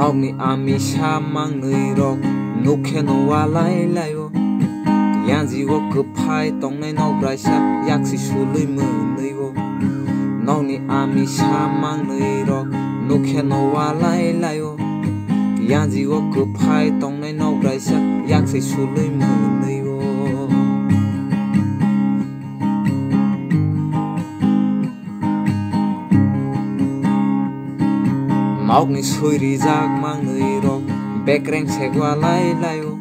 Nogni ami samang nui rok nukhe no walai layo Yanzi wo kepai tongnai no braisa yaksi sului munui wo Nogni ami samang nui rok nukhe no walai layo Yanzi wo kepai tongnai no braisa yaksi sului munui wo Nogni suiri jak mang nui rok bekreng segwa lai layo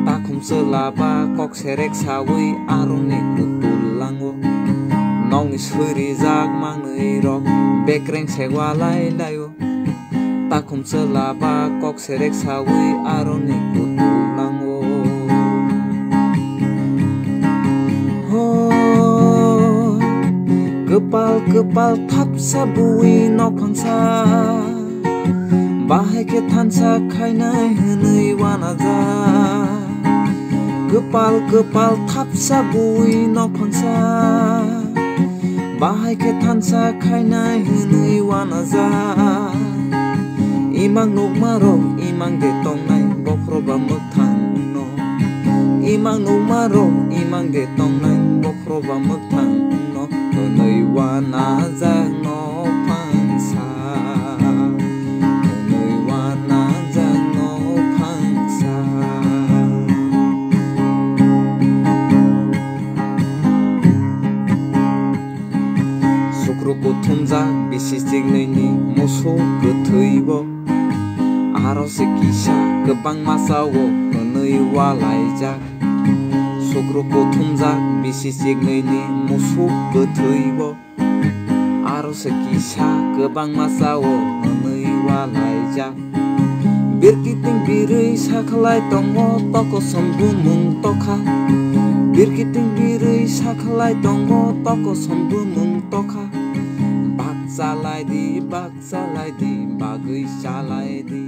Takum selaba kok serek sawi aruni kutulango Nogni suiri jak mang nui rok bekreng segwa lai layo Takum selaba kok serek sawi aruni kutulango Oh kepal thap sabui nok phangsa Bahai ke thansa khainai hunui wanaja Kepal thap sabui nok phangsa Bahai ke thansa khainai hunui wanaja Imang nuk marok imang de tongnai bokroba mokthang no Imang nuk marok imang de tongnai bokroba mokthang no Hunui wanaja no phangsa Thumjak bisi signini musuh gotheibo arose kisa gobang masawo hunui walaijak Sukruku thumjak bisi signini musuh gotheibo arose kisa gobang masawo hunui walaijak Birkiting birui sakhlai tongo toko sombumung tokha Birkiting birui sakhlai tongo toko sombumung tokha Bak salai di, bagui salai di,